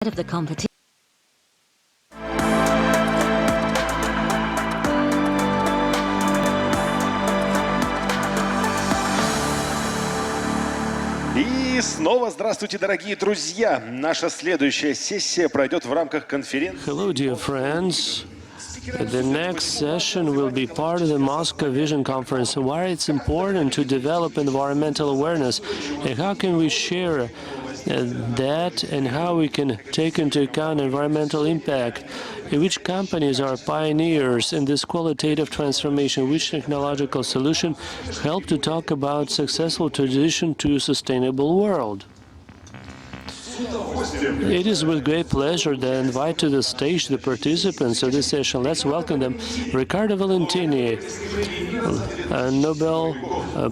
of the competition. И снова здравствуйте, дорогие друзья! Наша следующая сессия пройдет в рамках конференции. Hello, dear friends. The next session will be part of the Moscow Vision Conference, why it's important to develop environmental awareness and how can we share that and how we can take into account environmental impact, which companies are pioneers in this qualitative transformation, which technological solution help to talk about successful transition to a sustainable world. It is with great pleasure that I invite to the stage the participants of this session. Let's welcome them. Riccardo Valentini, a Nobel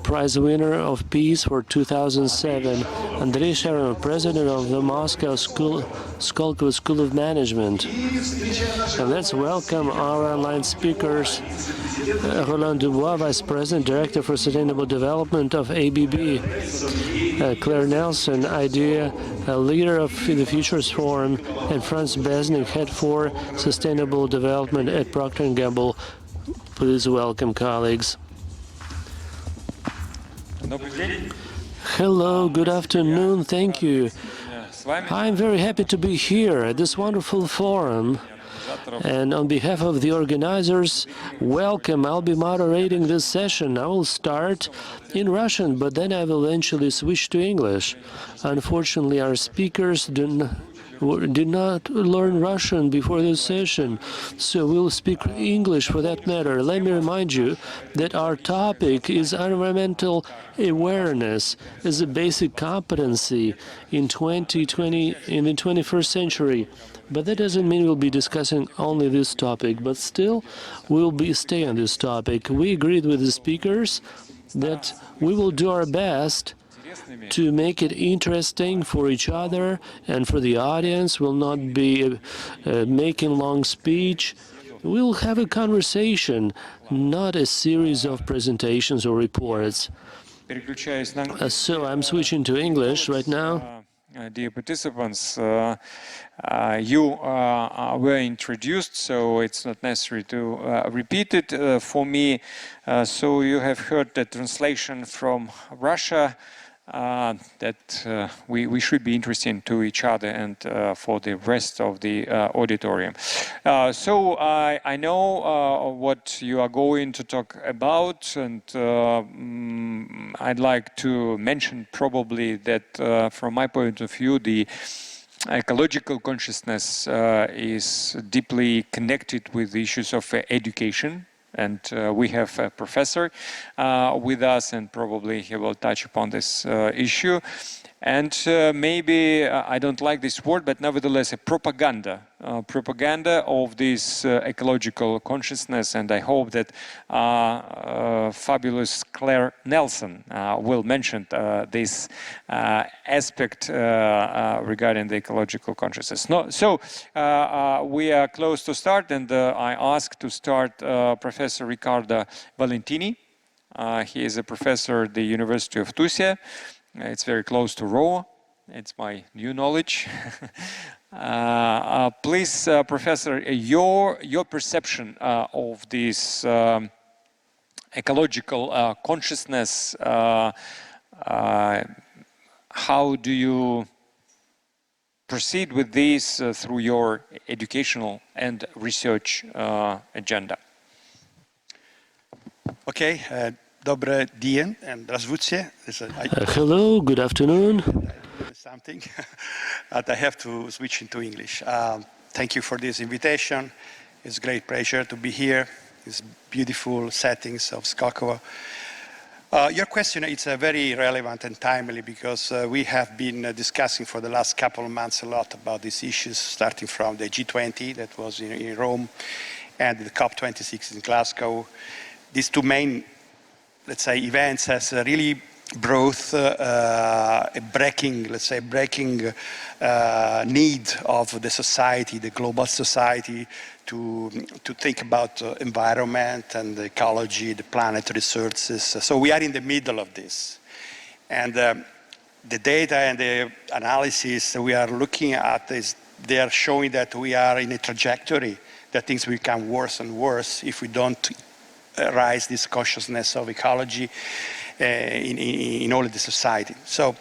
Prize winner of Peace for 2007. Andrei Sharon, president of the Moscow Skolkovo School of Management. And let's welcome our online speakers. Roland Dubois, Vice President, Director for Sustainable Development of ABB. Claire Nelson, IDEA leader of the Futures Forum, and Franz Besnik, Head for Sustainable Development at Procter & Gamble. Please welcome, colleagues. Hello, good afternoon, thank you. I'm very happy to be here at this wonderful forum. And on behalf of the organizers, welcome. I'll be moderating this session. I will start in Russian, but then I will eventually switch to English. Unfortunately, our speakers did not learn Russian before this session, so we'll speak English for that matter. Let me remind you that our topic is environmental awareness as a basic competency in 2020, in the 21st century. But that doesn't mean we'll be discussing only this topic, but still we'll stay on this topic. We agreed with the speakers that we will do our best to make it interesting for each other and for the audience. We'll not be making long speech. We'll have a conversation, not a series of presentations or reports. So I'm switching to English right now. Dear participants, you were introduced, so it's not necessary to repeat it for me. So you have heard the translation from Russia that we should be interesting to each other and for the rest of the auditorium. So I know what you are going to talk about, and I'd like to mention probably that from my point of view, the ecological consciousness is deeply connected with the issues of education. And we have a professor with us, and probably he will touch upon this issue. And maybe, I don't like this word, but nevertheless, a propaganda of this ecological consciousness. And I hope that fabulous Claire Nelson will mention this aspect regarding the ecological consciousness. So we are close to start, and I ask to start Professor Riccardo Valentini. He is a professor at the University of Tuzla. It's very close to Rome. It's my new knowledge. Please, Professor, your perception of this ecological consciousness, how do you proceed with this through your educational and research agenda? Okay. Добрый день and здравствуйте. Hello, good afternoon. Something, but I have to switch into English. Thank you for this invitation. It's a great pleasure to be here. It's beautiful settings of Skolkovo. Your question is very relevant and timely because we have been discussing for the last couple of months a lot about these issues, starting from the G20 that was in Rome and the COP26 in Glasgow. These two main, let's say, events has really brought a breaking need of the society, the global society, to think about environment and ecology, the planet resources. So we are in the middle of this. And the data and the analysis we are looking at is they are showing that we are in a trajectory that things will become worse and worse if we don't raise this consciousness of ecology in all of the society. So,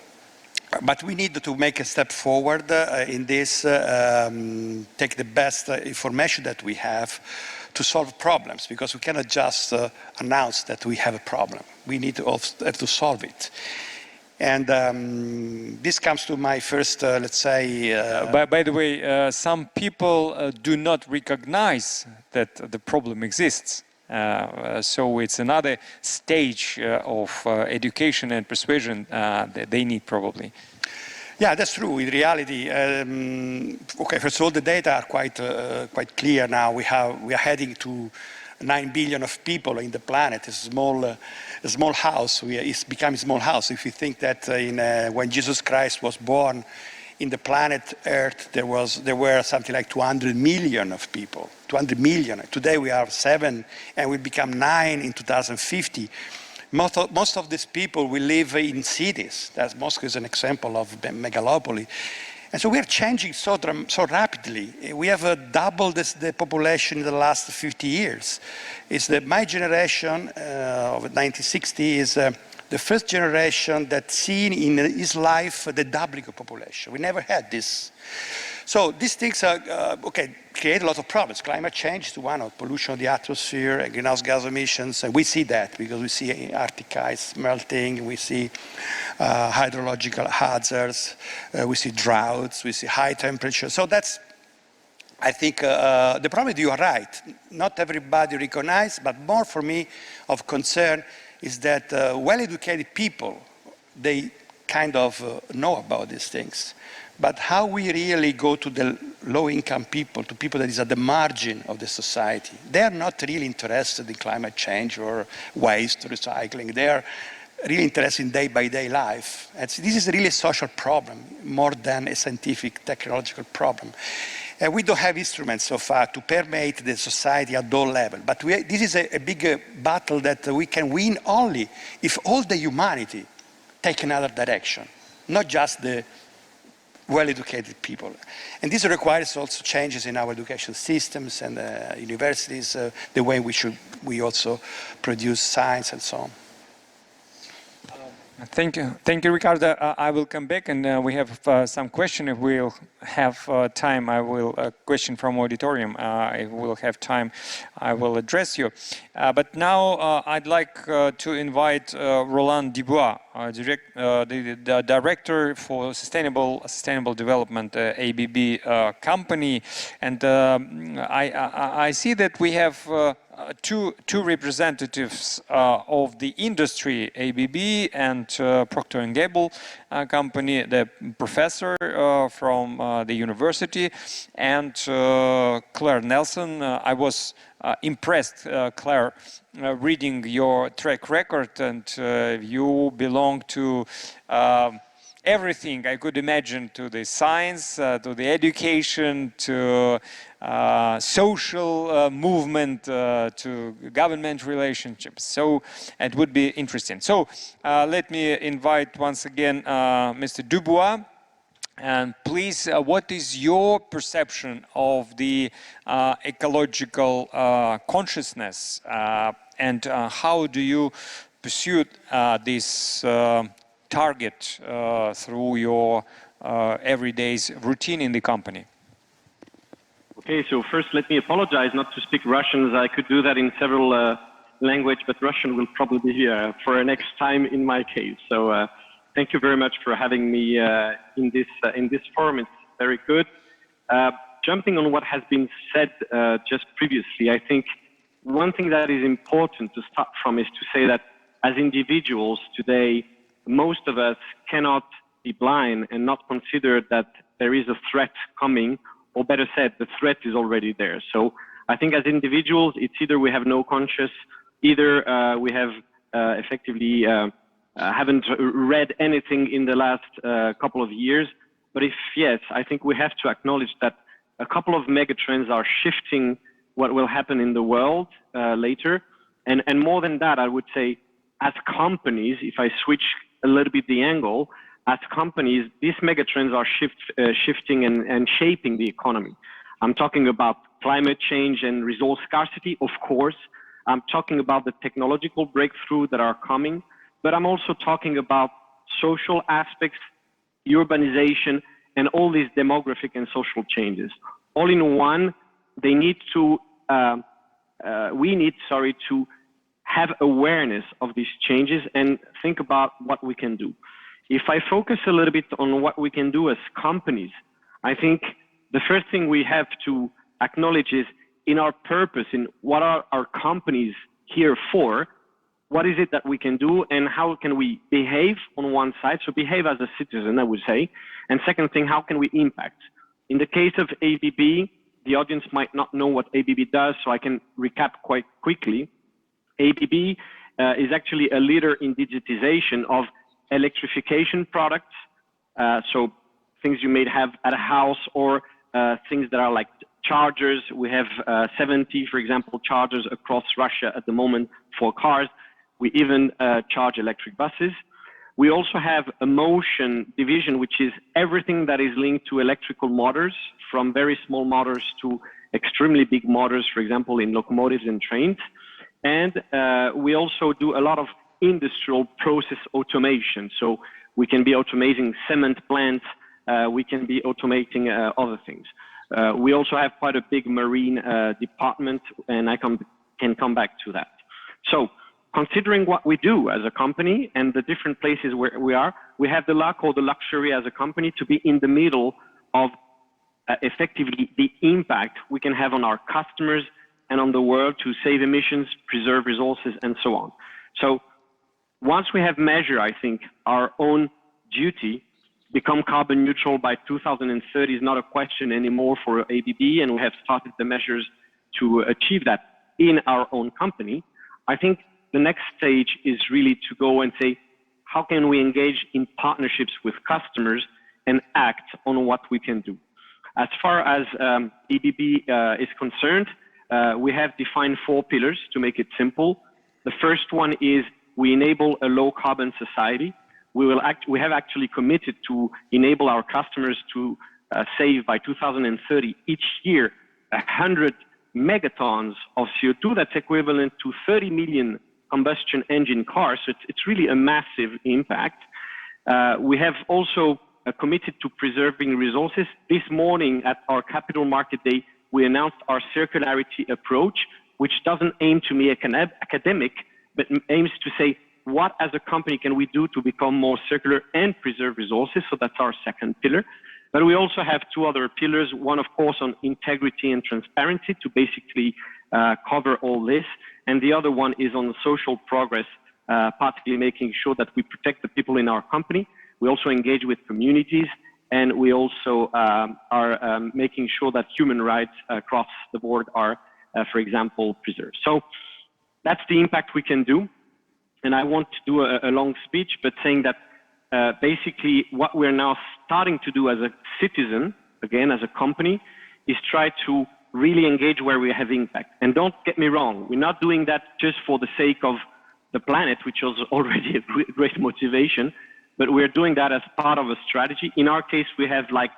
but we need to make a step forward in this, take the best information that we have to solve problems, because we cannot just announce that we have a problem. We need to have to solve it. And this comes to my first, let's say... By the way, some people do not recognize that the problem exists. So it's another stage of education and persuasion that they need probably. Yeah, that's true. In reality, okay, first of all, the data are quite clear now. We are heading to 9 billion of people in the planet. It's a small house. It's become a small house. If you think that when Jesus Christ was born, in the planet Earth, there were something like 200 million of people, 200 million. Today we are 7, and we become 9 in 2050. Most of these people will live in cities. Moscow is an example of megalopoly. And so we are changing so rapidly. We have doubled the population in the last 50 years. My generation of 1960 is the first generation that's seen in his life the doubling of population. We never had this. So these things create a lot of problems. Climate change is one, of pollution of the atmosphere, and greenhouse gas emissions. And we see that because we see Arctic ice melting, we see hydrological hazards, we see droughts, we see high temperatures. So that's, I think, the problem is you are right. Not everybody recognizes, but more for me of concern is that well-educated people, they kind of know about these things. But how we really go to the low-income people, to people that is at the margin of the society, they are not really interested in climate change or waste recycling. They are really interested in day-by-day life. And so this is really a social problem, more than a scientific, technological problem. We don't have instruments so far to permeate the society at all levels. But this is a big battle that we can win only if all the humanity take another direction, not just the well-educated people. And this requires also changes in our education systems and universities, the way we also produce science and so on. Thank you, Ricardo. I will come back, and we have some question. If we'll have time, I will question from auditorium. If we'll have time, I will address you. But now I'd like to invite Roland Dubois, the director for sustainable development, ABB company, and I see that we have. Two representatives of the industry, ABB and Procter & Gamble company, the professor from the university, and Claire Nelson. I was impressed, Claire, reading your track record, and you belong to everything I could imagine, to the science, to the education, to social movement, to government relationships. So it would be interesting. So let me invite once again Mr. Dubois. And please, what is your perception of the ecological consciousness, and how do you pursue this target through your everyday routine in the company? Okay, so first let me apologize not to speak Russian. I could do that in several languages, but Russian will probably be for next time in my case. So thank you very much for having me in this forum. It's very good. Jumping on what has been said just previously, I think one thing that is important to start from is to say that as individuals today, most of us cannot be blind and not consider that there is a threat coming, or better said, the threat is already there. So I think as individuals, it's either we have no conscience, either we have effectively haven't read anything in the last couple of years. But if yes, I think we have to acknowledge that a couple of megatrends are shifting what will happen in the world later. And more than that, I would say, as companies, if I switch a little bit the angle, as companies, these megatrends are shifting and shaping the economy. I'm talking about climate change and resource scarcity, of course. I'm talking about the technological breakthrough that are coming, but I'm also talking about social aspects, urbanization, and all these demographic and social changes. All in one, they need to, we need, to have awareness of these changes and think about what we can do. If I focus a little bit on what we can do as companies, I think the first thing we have to acknowledge is in our purpose, in what are our companies here for, what is it that we can do and how can we behave on one side, so behave as a citizen, I would say, and second thing, how can we impact? In the case of ABB, the audience might not know what ABB does, so I can recap quite quickly. ABB is actually a leader in digitization of electrification products, so things you may have at a house or things that are like chargers. We have 70, for example, chargers across Russia at the moment for cars. We even charge electric buses. We also have a motion division, which is everything that is linked to electrical motors, from very small motors to extremely big motors, for example, in locomotives and trains. And we also do a lot of industrial process automation. So we can be automating cement plants, we can be automating other things. We also have quite a big marine department, and I can come back to that. So considering what we do as a company and the different places where we are, we have the luck or the luxury as a company to be in the middle of effectively the impact we can have on our customers and on the world to save emissions, preserve resources, and so on. So once we have measured, I think, our own duty, become carbon neutral by 2030 is not a question anymore for ABB, and we have started the measures to achieve that in our own company. I think the next stage is really to go and say, how can we engage in partnerships with customers and act on what we can do? As far as ABB is concerned, we have defined 4 pillars to make it simple. The first one is we enable a low carbon society. We have actually committed to enable our customers to save by 2030 each year 100 megatons of CO2. That's equivalent to 30 million combustion engine cars. So it's really a massive impact. We have also committed to preserving resources. This morning at our Capital Market Day, we announced our circularity approach, which doesn't aim to be academic, but aims to say, what as a company can we do to become more circular and preserve resources? So that's our second pillar. But we also have 2 other pillars. One, of course, on integrity and transparency to basically cover all this. And the other one is on the social progress, particularly making sure that we protect the people in our company. We also engage with communities, and we also are making sure that human rights across the board are, for example, preserved. So that's the impact we can do. And I won't do a long speech, but saying that basically what we're now starting to do as a citizen, again, as a company, is try to really engage where we have impact. And don't get me wrong, we're not doing that just for the sake of the planet, which was already a great motivation, but we're doing that as part of a strategy. In our case, we have like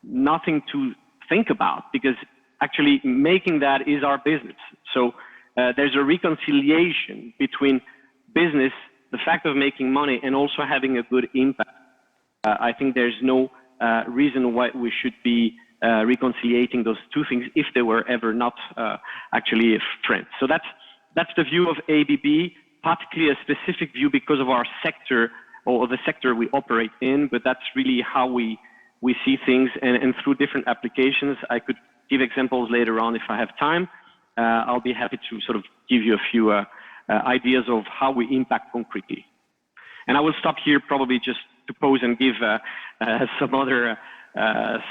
nothing to think about because actually making that is our business. So there's a reconciliation between business, the fact of making money, and also having a good impact. I think there's no reason why we should be reconciliating those 2 things if they were ever not actually friends. So that's the view of ABB, particularly a specific view because of our sector or the sector we operate in, but that's really how we see things, and through different applications. I could give examples later on if I have time. I'll be happy to sort of give you a few ideas of how we impact concretely. And I will stop here probably just to pause and give some other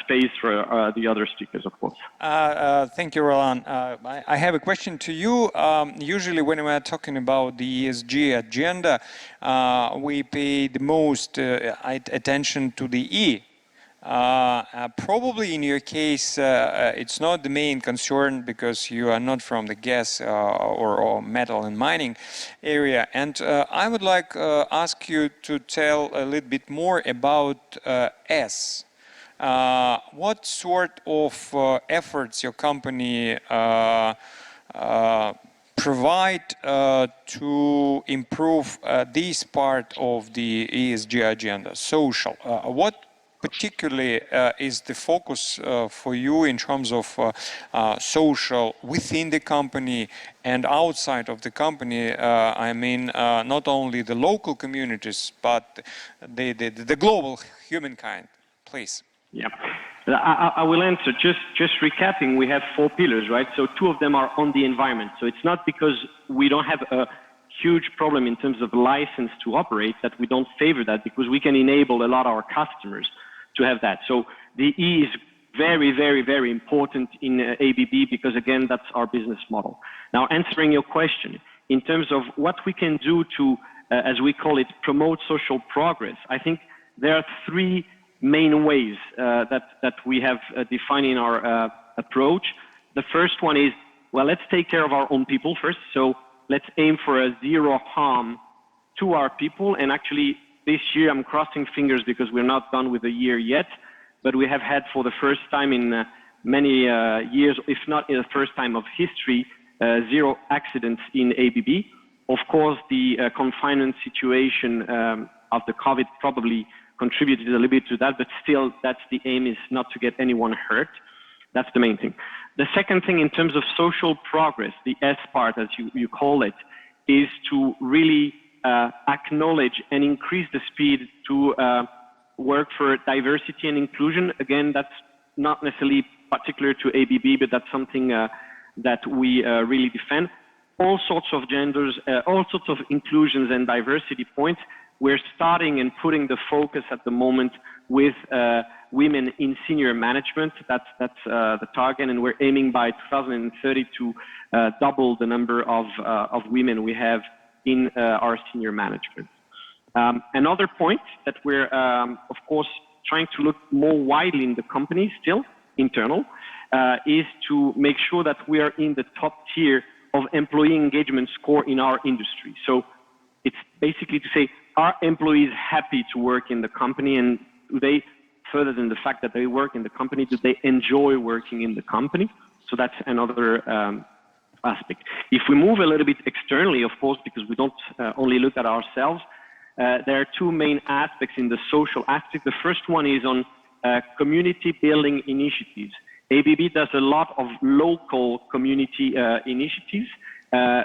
space for the other speakers, of course. Thank you, Roland. I have a question to you. Usually when we are talking about the ESG agenda, we pay the most attention to the E. Probably in your case, it's not the main concern because you are not from the gas or metal and mining area. And I would like ask you to tell a little bit more about S. What sort of efforts your company provide to improve this part of the ESG agenda, social? What particularly is the focus for you in terms of social within the company and outside of the company? I mean, not only the local communities, but the global humankind, please. Yeah, I will answer. Just recapping, we have 4 pillars, right? So 2 of them are on the environment. So it's not because we don't have a huge problem in terms of license to operate that we don't favor that, because we can enable a lot of our customers to have that. So the E is very, very, very important in ABB because, again, that's our business model. Now, answering your question, in terms of what we can do to, as we call it, promote social progress, I think there are 3 main ways that we have defined in our approach. The first one is, well, let's take care of our own people first. So let's aim for a 0 harm to our people. And actually, this year, I'm crossing fingers because we're not done with the year yet, but we have had for the first time in many years, if not in the first time of history, 0 accidents in ABB. Of course, the confinement situation of the COVID probably contributed a little bit to that, but still, that's the aim, is not to get anyone hurt. That's the main thing. The second thing in terms of social progress, the S part, as you call it, is to really acknowledge and increase the speed to work for diversity and inclusion. Again, that's not necessarily particular to ABB, but that's something that we really defend. All sorts of genders, all sorts of inclusions and diversity points. We're starting and putting the focus at the moment with women in senior management. That's the target, and we're aiming by 2030 to double the number of women we have in our senior management. Another point that we're, of course, trying to look more widely in the company, still internal, is to make sure that we are in the top tier of employee engagement score in our industry. So it's basically to say, are employees happy to work in the company, and do they, further than the fact that they work in the company, do they enjoy working in the company? So that's another aspect. If we move a little bit externally, of course, because we don't only look at ourselves, there are 2 main aspects in the social aspect. The first one is on community building initiatives. ABB does a lot of local community initiatives.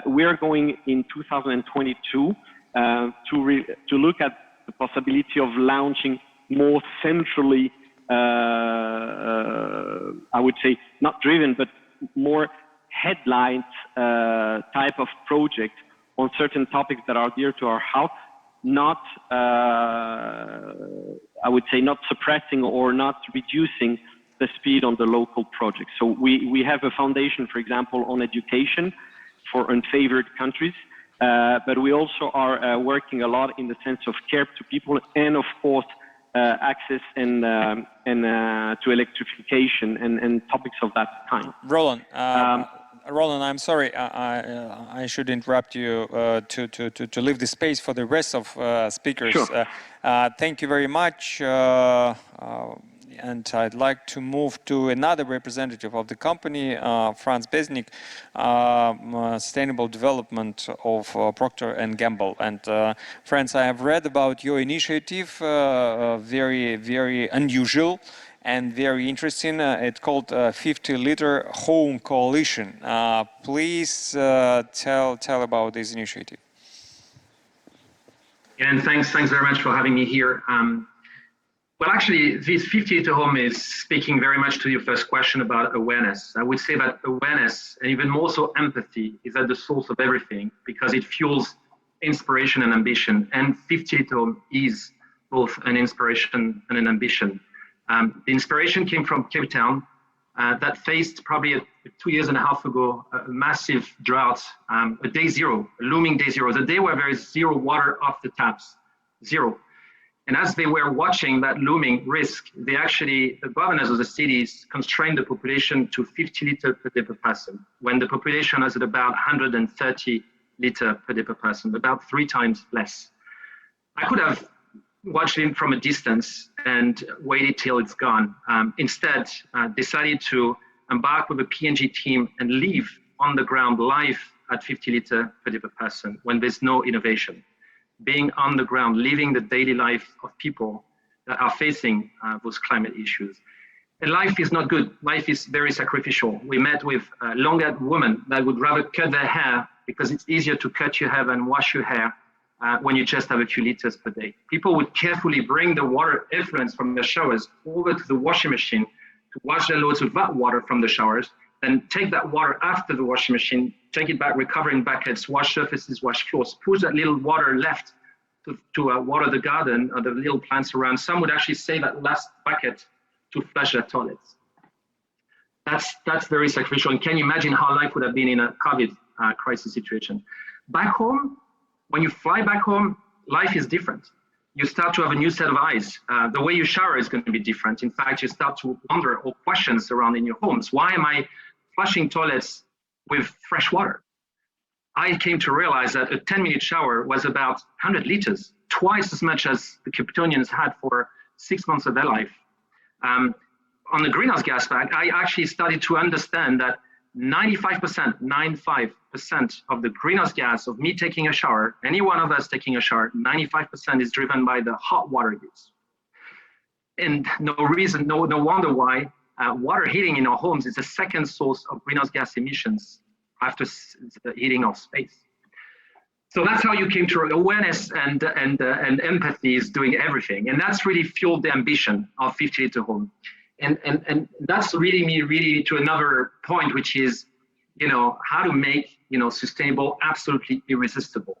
We are going in 2022 to look at the possibility of launching more centrally, I would say, not driven, but more headlines type of project on certain topics that are dear to our heart, not, I would say, not suppressing or not reducing the speed on the local projects. So we have a foundation, for example, on education for unfavored countries, but we also are working a lot in the sense of care to people and, of course, access and to electrification and topics of that kind. Roland, I'm sorry, I should interrupt you to leave the space for the rest of speakers. Sure. Thank you very much. And I'd like to move to another representative of the company, Franz Besnik, Sustainable Development of Procter & Gamble. And Franz, I have read about your initiative, very, very unusual and very interesting. It's called 50-Liter Home Coalition. Please tell about this initiative. And thanks very much for having me here. Well, actually, this 50-liter home is speaking very much to your first question about awareness. I would say that awareness, and even more so empathy, is at the source of everything because it fuels inspiration and ambition. And 50-liter home is both an inspiration and an ambition. The inspiration came from Cape Town that faced probably 2.5 years ago a massive drought, a day zero, a looming day zero, the day where there is zero water off the taps, zero. And as they were watching that looming risk, the governors of the cities constrained the population to 50 liters per day per person, when the population is at about 130 liters per day per person, about 3 times less. I could have watched it from a distance and waited till it's gone. Instead, decided to embark with a P&G team and leave on the ground live at 50 liters per day per person when there's no innovation. Being on the ground, living the daily life of people that are facing those climate issues. And life is not good. Life is very sacrificial. We met with long-haired women that would rather cut their hair because it's easier to cut your hair than wash your hair when you just have a few liters per day. People would carefully bring the water effluents from their showers over to the washing machine to wash their loads with that water from the showers, then take that water after the washing machine, take it back, recover in buckets, wash surfaces, wash floors, push that little water left to water the garden or the little plants around. Some would actually save that last bucket to flush their toilets. That's very sacrificial. And can you imagine how life would have been in a COVID crisis situation? Back home, when you fly back home, life is different. You start to have a new set of eyes. The way you shower is going to be different. In fact, you start to wonder or questions surrounding your homes. Why am I flushing toilets with fresh water? I came to realize that a 10-minute shower was about 100 liters, twice as much as the Kryptonians had for 6 months of their life. On the greenhouse gas fact, I actually started to understand that 95% of the greenhouse gas of me taking a shower, any one of us taking a shower, 95% is driven by the hot water use. And no wonder why water heating in our homes is the second source of greenhouse gas emissions after the heating of space. So that's how you came to awareness and empathy is doing everything. And that's really fueled the ambition of 50 Liter Home. And that's leading me really to another point, which is, how to make, sustainable absolutely irresistible.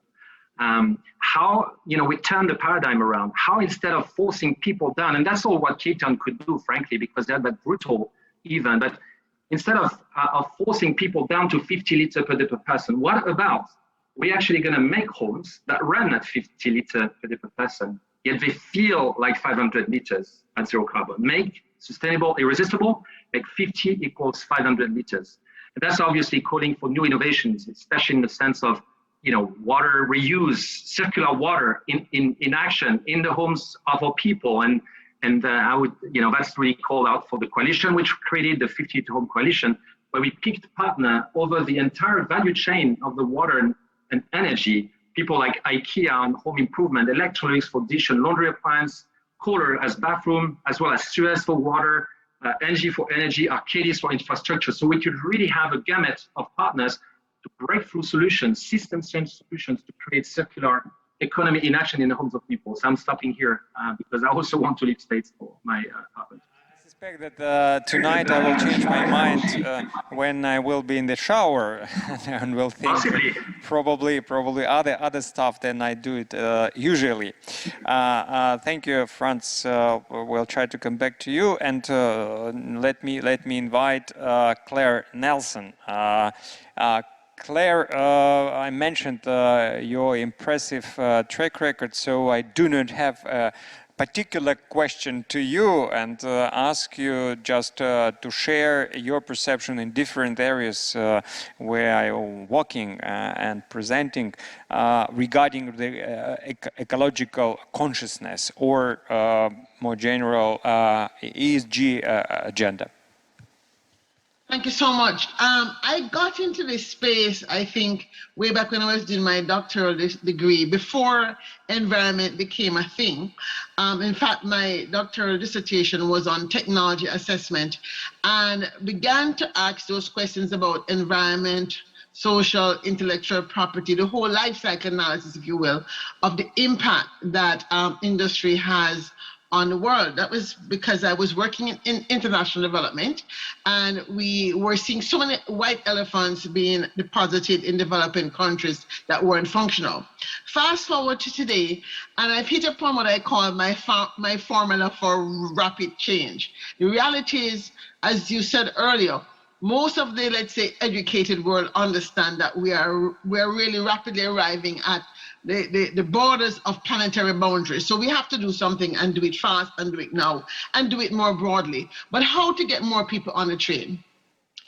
How, we turn the paradigm around, how instead of forcing people down, and that's all what Cape Town could do, frankly, because they're that brutal even, but instead of forcing people down to 50 liters per day per person, what about we're actually going to make homes that run at 50 liters per day per person, yet they feel like 500 liters at zero carbon. Make sustainable, irresistible, make 50 equals 500 liters. And that's obviously calling for new innovations, especially in the sense of, water reuse, circular water in action in the homes of our people. And I would, that's really called out for the coalition, which created the 50 Liter Home Coalition, where we picked a partner over the entire value chain of the water and energy. People like IKEA on home improvement, Electrolux for dish and laundry appliance, Kohler as bathroom, as well as Suez for water, NG for energy, Arcadis for infrastructure. So we could really have a gamut of partners to break through solutions, system change solutions to create circular economy in action in the homes of people. So I'm stopping here because I also want to leave space for my apartment. I suspect that tonight I will change my mind when I will be in the shower and will think Possibly. probably other stuff than I do it usually. Thank you, Franz. We'll try to come back to you, and let me invite Claire Nelson. Claire, I mentioned your impressive track record, so I do not have a particular question to you and ask you just to share your perception in different areas where you're working and presenting regarding the ecological consciousness or more general ESG agenda. Thank you so much. I got into this space, I think, way back when I was doing my doctoral degree, before environment became a thing. In fact, my doctoral dissertation was on technology assessment and began to ask those questions about environment, social, intellectual property, the whole life cycle analysis, if you will, of the impact that industry has on the world. That was because I was working in international development, and we were seeing so many white elephants being deposited in developing countries that weren't functional. Fast forward to today, and I've hit upon what I call my formula for rapid change. The reality is, as you said earlier, most of the, let's say, educated world understand that we're really rapidly arriving at the borders of planetary boundaries. So we have to do something and do it fast and do it now and do it more broadly. But how to get more people on the train?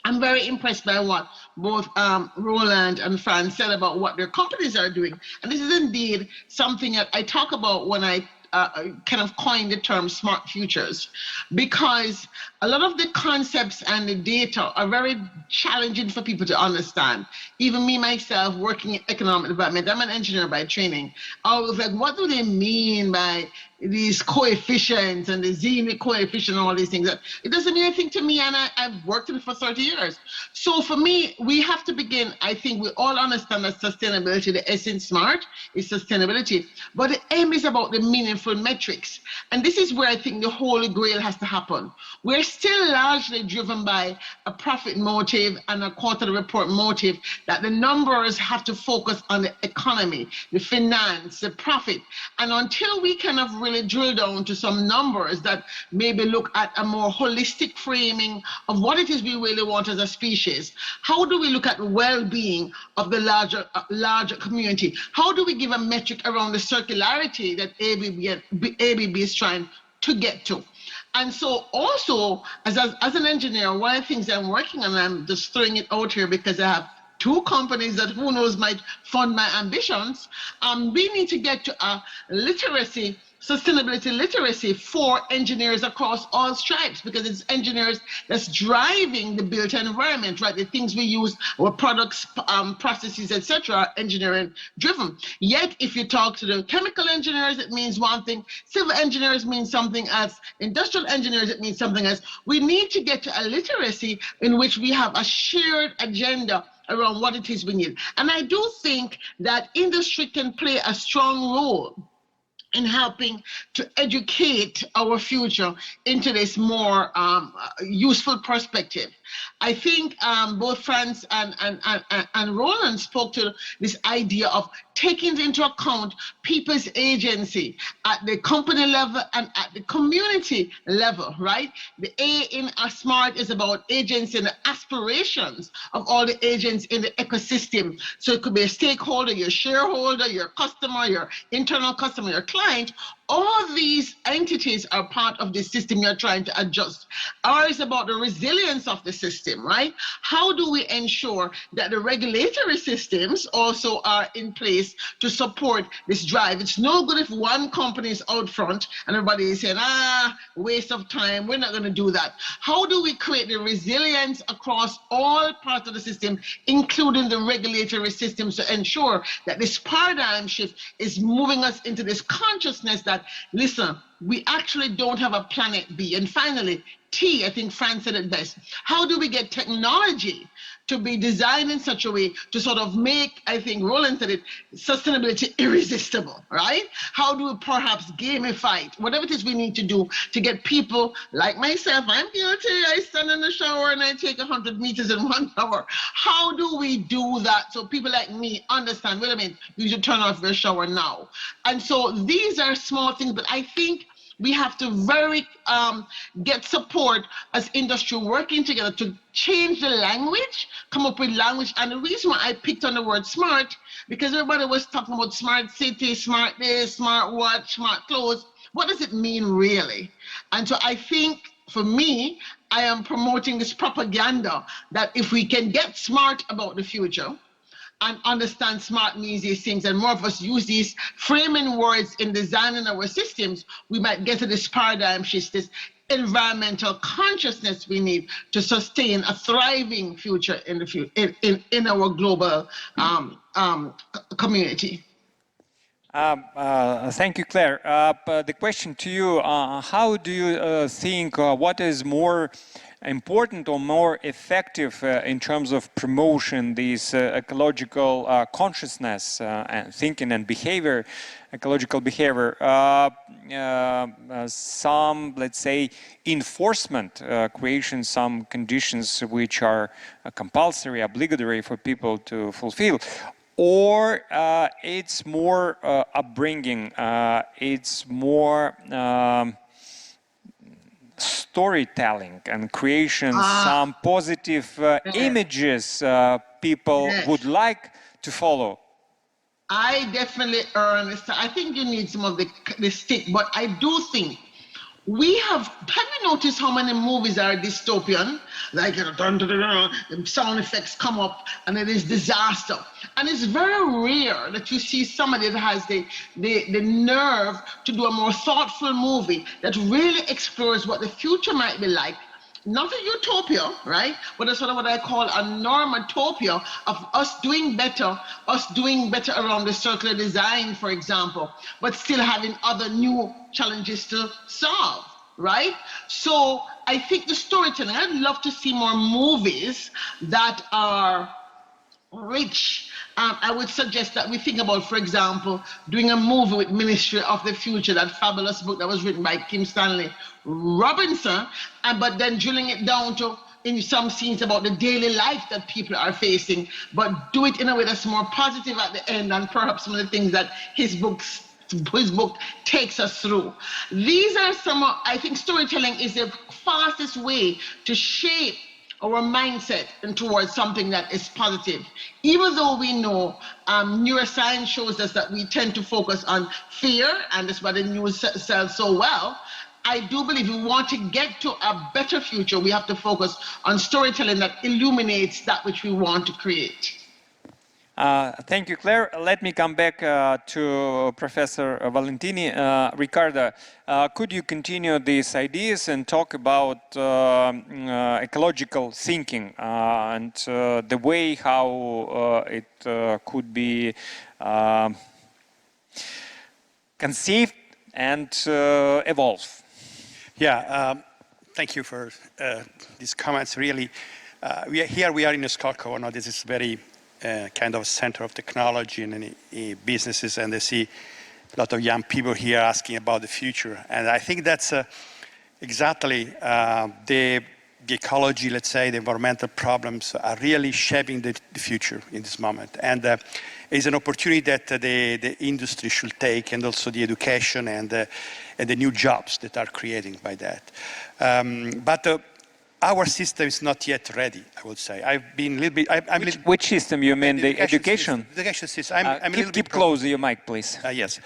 I'm very impressed by what both Roland and Fran said about what their companies are doing. And this is indeed something that I talk about when I kind of coined the term smart futures, because a lot of the concepts and the data are very challenging for people to understand. Even me, myself, working in economic development, I'm an engineer by training. I was like, what do they mean by these coefficients and the Zenit coefficient and all these things? It doesn't mean anything to me, and I've worked in it for 30 years. So for me, we have to begin, I think we all understand that sustainability, the essence smart is sustainability, but the aim is about the meaningful metrics. And this is where I think the holy grail has to happen. We're still largely driven by a profit motive and a quarterly report motive, that the numbers have to focus on the economy, the finance, the profit. And until we kind of really drill down to some numbers that maybe look at a more holistic framing of what it is we really want as a species, how do we look at the well-being of the larger community? How do we give a metric around the circularity that ABB is trying to get to? And so also, as an engineer, one of the things I'm working on, I'm just throwing it out here because I have 2 companies that who knows might fund my ambitions, we need to get to a literacy, sustainability literacy for engineers across all stripes, because it's engineers that's driving the built environment, right? The things we use, our products, processes, etc., are engineering driven. Yet, if you talk to the chemical engineers, it means one thing. Civil engineers means something else. Industrial engineers, it means something else. We need to get to a literacy in which we have a shared agenda around what it is we need. And I do think that industry can play a strong role in helping to educate our future into this more useful perspective. I think both Franz and Roland spoke to this idea of taking into account people's agency at the company level and at the community level, right? The A in SMART is about agency and the aspirations of all the agents in the ecosystem. So it could be a stakeholder, your shareholder, your customer, your internal customer, your client. All these entities are part of the system you're trying to adjust. R is about the resilience of the system, right? How do we ensure that the regulatory systems also are in place to support this drive? It's no good if one company is out front and everybody is saying, waste of time, we're not going to do that. How do we create the resilience across all parts of the system, including the regulatory systems, to ensure that this paradigm shift is moving us into this consciousness that, listen, we actually don't have a planet B. And finally, T, I think Fran said it best. How do we get technology to be designed in such a way to sort of make, I think Roland said it, sustainability irresistible, right? How do we perhaps gamify it? Whatever it is we need to do to get people like myself, I'm guilty, I stand in the shower and I take 100 meters in 1 hour. How do we do that so people like me understand, wait a minute, you should turn off your shower now? And so these are small things, but I think we have to get support as industry working together to change the language, come up with language. And the reason why I picked on the word smart, because everybody was talking about smart city, smart this, smart watch, smart clothes. What does it mean really? And so I think for me, I am promoting this propaganda that if we can get smart about the future, and understand smart means these things, and more of us use these framing words in designing our systems, we might get to this paradigm shift, this environmental consciousness we need to sustain a thriving future in the in our global community. Thank you, Claire. The question to you, how do you think, what is more important or more effective in terms of promotion this ecological consciousness and thinking and behavior, ecological behavior? Some, let's say, enforcement, creation some conditions which are compulsory, obligatory for people to fulfill, or it's more upbringing, it's more storytelling and creation some positive images people would like to follow? I definitely earn this. I think you need some of the stick, but I do think have you noticed how many movies are dystopian? Like, you know, dun, dun, dun, dun, sound effects come up and it is disaster. And it's very rare that you see somebody that has the nerve to do a more thoughtful movie that really explores what the future might be like. Not a utopia, right? But it's sort of what I call a normatopia of us doing better around the circular design, for example, but still having other new challenges to solve, right? So I think the storytelling, I'd love to see more movies that are rich. I would suggest that we think about, for example, doing a movie with Ministry of the Future, that fabulous book that was written by Kim Stanley Robinson, but then drilling it down to in some scenes about the daily life that people are facing, but do it in a way that's more positive at the end, and perhaps some of the things that his book takes us through. These are some of, I think storytelling is the fastest way to shape our mindset and towards something that is positive. Even though we know neuroscience shows us that we tend to focus on fear, and that's why the news sells so well, I do believe we want to get to a better future, we have to focus on storytelling that illuminates that which we want to create. Thank you, Claire. Let me come back to Professor Valentini. Ricardo, could you continue these ideas and talk about ecological thinking and the way how it could be conceived and evolve? Yeah, thank you for these comments. Really, we are in Skolkovo now. This is very kind of center of technology and businesses, and I see a lot of young people here asking about the future. And I think that's exactly the ecology, let's say, the environmental problems are really shaping the future in this moment. And it's an opportunity that the industry should take, and also the education and the new jobs that are created by that. But our system is not yet ready, I would say. I've been a little bit... Which system? You mean the education? The education system. Keep close to your mic, please. Yes.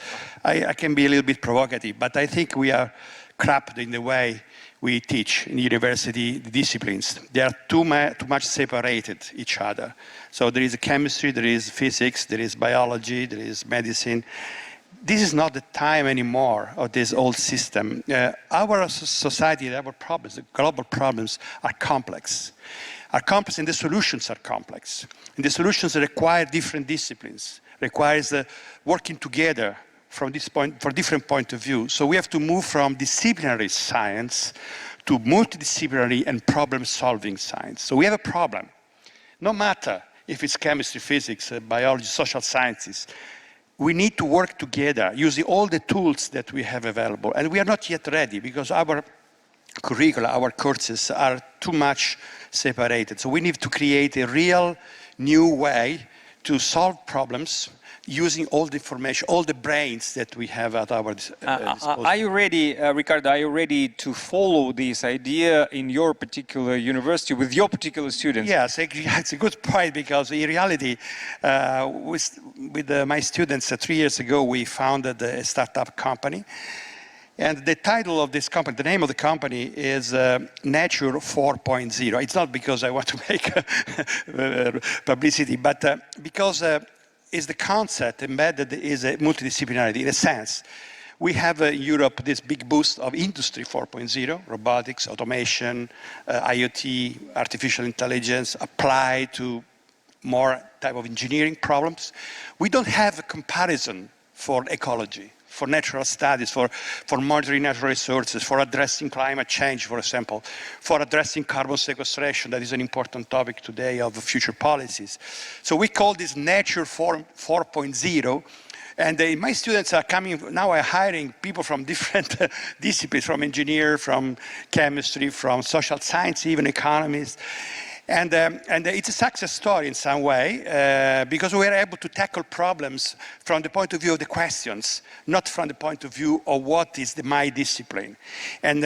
I can be a little bit provocative, but I think we are trapped in the way we teach in university disciplines. They are too much separated each other. So there is chemistry, there is physics, there is biology, there is medicine. This is not the time anymore of this old system. Our society, our problems, the global problems are complex. And the solutions are complex. And the solutions require different disciplines, requires working together from different point of view. So we have to move from disciplinary science to multidisciplinary and problem-solving science. So we have a problem. No matter if it's chemistry, physics, biology, social sciences, we need to work together using all the tools that we have available. And we are not yet ready because our curricula, our courses are too much separated. So we need to create a real new way to solve problems using all the information, all the brains that we have at our disposal. Are you ready, Ricardo, are you ready to follow this idea in your particular university with your particular students? Yes, it's a good point, because in reality, with my students 3 years ago, we founded a startup company. And the title of this company, the name of the company is Nature 4.0. It's not because I want to make publicity, but because is the concept embedded is a multidisciplinarity. In a sense, we have in Europe this big boost of Industry 4.0, robotics, automation, IoT, artificial intelligence applied to more type of engineering problems. We don't have a comparison for ecology, for natural studies, for monitoring natural resources, for addressing climate change, for example, for addressing carbon sequestration, that is an important topic today of future policies. So we call this Nature 4.0, and my students are coming, now I'm hiring people from different disciplines, from engineer, from chemistry, from social science, even economists. And it's a success story in some way, because we are able to tackle problems from the point of view of the questions, not from the point of view of what is my discipline. And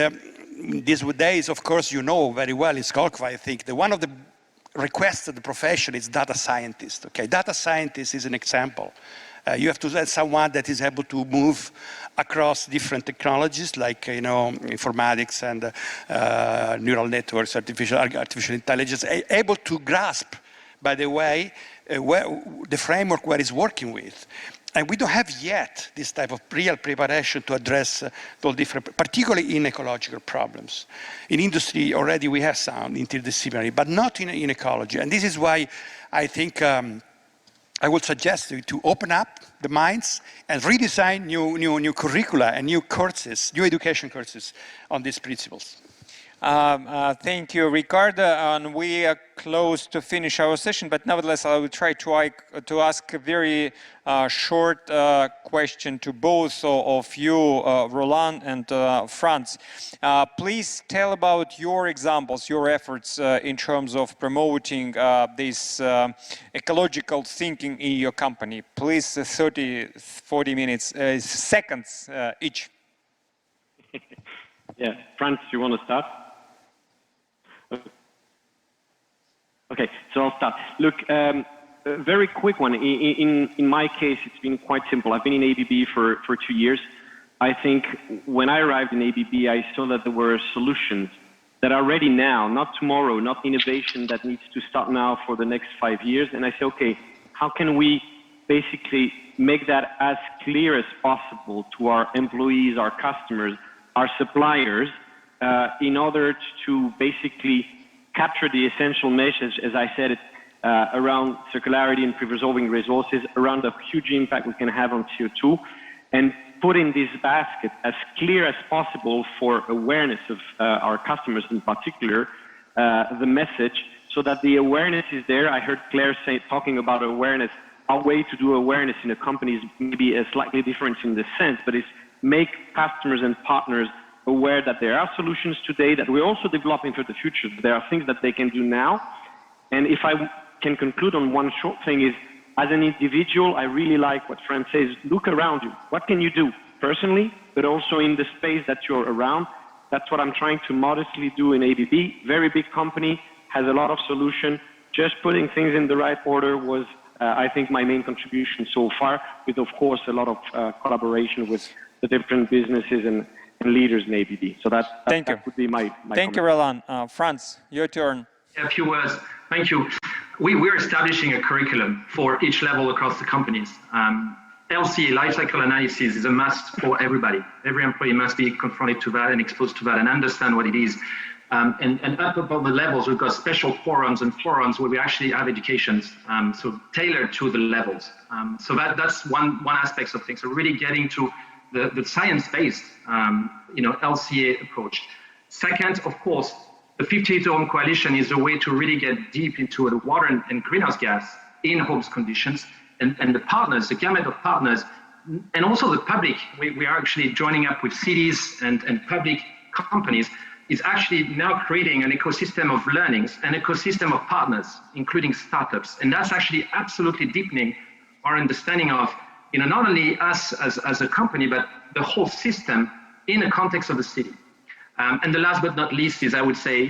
these days, of course, you know very well in Skolkovo, I think, that one of the requested profession is data scientist. Okay, data scientist is an example. You have to have someone that is able to move across different technologies like informatics and neural networks, artificial intelligence, able to grasp, by the way, the framework where it's working with. And we don't have yet this type of real preparation to address those different, particularly in ecological problems. In industry, already we have some interdisciplinary, but not in ecology. And this is why I think I would suggest you to open up the minds and redesign new curricula and new courses, new education courses on these principles. Thank you, Ricardo. And we are close to finish our session, but nevertheless, I will try to ask a very short question to both of you, Roland and Franz. Please tell about your examples, your efforts in terms of promoting this ecological thinking in your company. Please, 40 minutes, seconds each. Yeah, Franz, you want to start? Okay, so I'll start. Look, a very quick one. In my case, it's been quite simple. I've been in ABB for 2 years. I think when I arrived in ABB, I saw that there were solutions that are ready now, not tomorrow, not innovation that needs to start now for the next 5 years. And I say, okay, how can we basically make that as clear as possible to our employees, our customers, our suppliers, in order to basically capture the essential message, as I said, around circularity and preserving resources, around the huge impact we can have on CO2, and put in this basket as clear as possible for awareness of our customers in particular, the message, so that the awareness is there. I heard Claire talking about awareness. Our way to do awareness in a company is maybe a slightly different in the sense, but it's make customers and partners aware that there are solutions today that we're also developing for the future. There are things that they can do now. And if I can conclude on one short thing is, as an individual, I really like what Franz says, look around you. What can you do personally, but also in the space that you're around? That's what I'm trying to modestly do in ABB. Very big company, has a lot of solution. Just putting things in the right order was, I think, my main contribution so far, with, of course, a lot of collaboration with the different businesses and leaders in ABB. So that would be my Thank you, Roland. Franz, your turn. A few words. Thank you. We're establishing a curriculum for each level across the companies. LCA, life cycle analysis, is a must for everybody. Every employee must be confronted to that and exposed to that and understand what it is. And up above the levels, we've got special forums where we actually have educations, so tailored to the levels. So that's one aspect of things. So really getting to the science-based, LCA approach. Second, of course, the 58 Home Coalition is a way to really get deep into the water and greenhouse gas in homes conditions, and the partners, the gamut of partners, and also the public. We are actually joining up with cities and public companies, is actually now creating an ecosystem of learnings, an ecosystem of partners, including startups. And that's actually absolutely deepening our understanding of not only us as a company, but the whole system in the context of the city. And the last but not least is, I would say,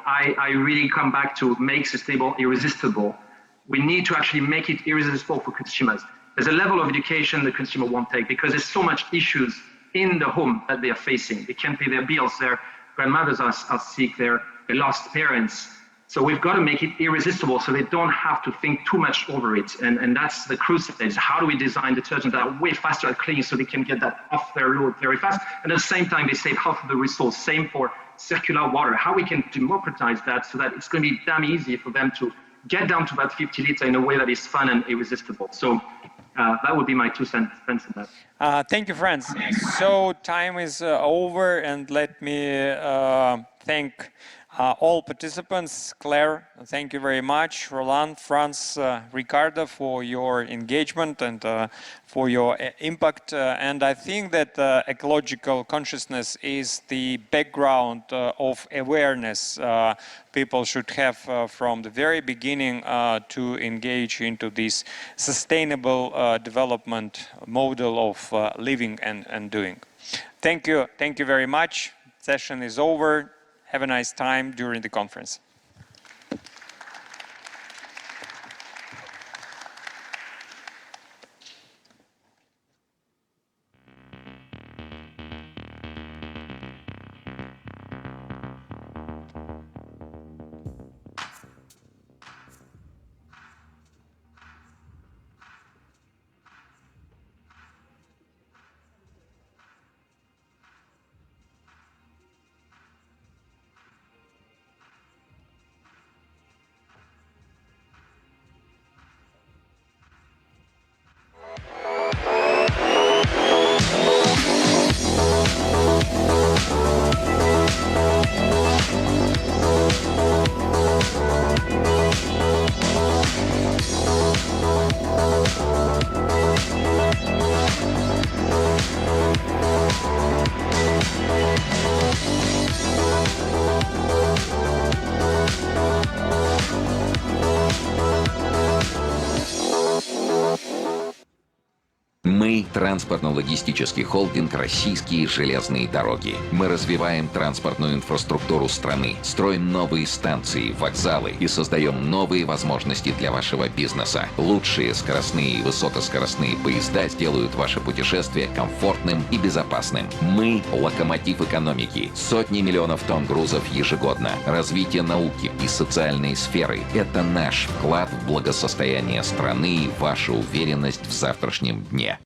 I really come back to make sustainable irresistible. We need to actually make it irresistible for consumers. There's a level of education the consumer won't take because there's so much issues in the home that they are facing. They can't pay their bills, their grandmothers are sick, they lost parents. So we've got to make it irresistible so they don't have to think too much over it. And that's the crucial thing. How do we design detergents that are way faster at cleaning so they can get that off their load very fast? And at the same time, they save half of the resource. Same for circular water. How we can democratize that so that it's going to be damn easy for them to get down to about 50 liters in a way that is fun and irresistible. So that would be my 2 cents on that. Thank you, Franz. So time is over, and let me thank all participants. Claire, thank you very much. Roland, Franz, Ricardo, for your engagement and for your impact. And I think that ecological consciousness is the background of awareness people should have from the very beginning to engage into this sustainable development model of living and doing. Thank you. Thank you very much. Session is over. Have a nice time during the conference. Транспортно-логистический холдинг «Российские железные дороги». Мы развиваем транспортную инфраструктуру страны, строим новые станции, вокзалы и создаем новые возможности для вашего бизнеса. Лучшие скоростные и высокоскоростные поезда сделают ваше путешествие комфортным и безопасным. Мы – локомотив экономики. Сотни миллионов тонн грузов ежегодно. Развитие науки и социальной сферы – это наш вклад в благосостояние страны и ваша уверенность в завтрашнем дне.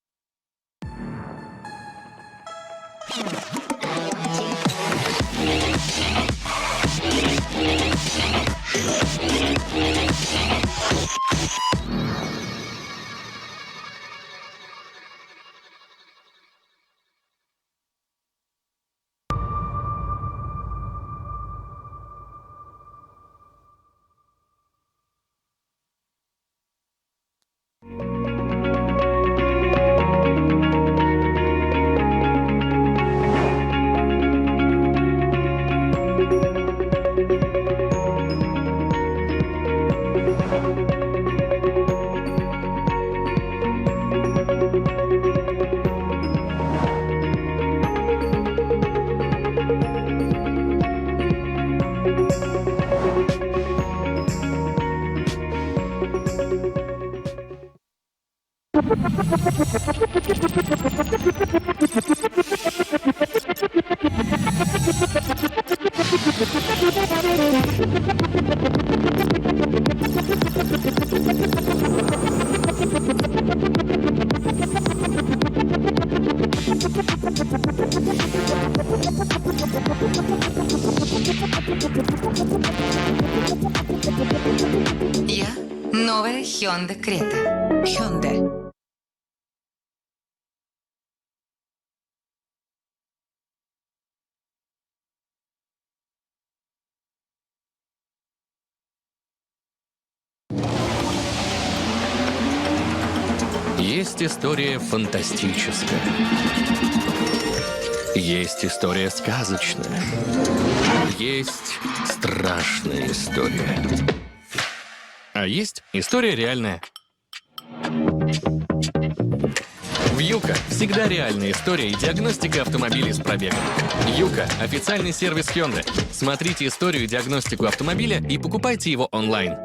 Я новая Hyundai Creta. Hyundai. Есть история фантастическая. Есть история сказочная. Есть страшная история. А есть история реальная. Юка всегда реальная история и диагностика автомобилей с пробегом. Юка – официальный сервис Hyundai. Смотрите историю и диагностику автомобиля и покупайте его онлайн.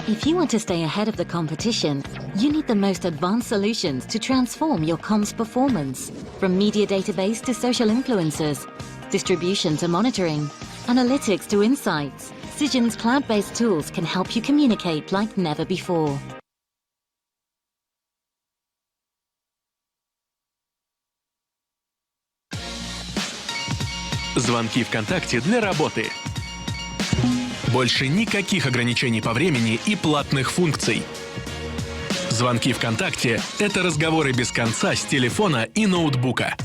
If you want to stay ahead of the competition, you need the most advanced solutions to transform your comms performance. From media database to social influencers, distribution to monitoring, analytics to insights, Cision's cloud-based tools can help you communicate like never before. Звонки ВКонтакте для работы. Больше никаких ограничений по времени и платных функций. Звонки ВКонтакте — это разговоры без конца с телефона и ноутбука.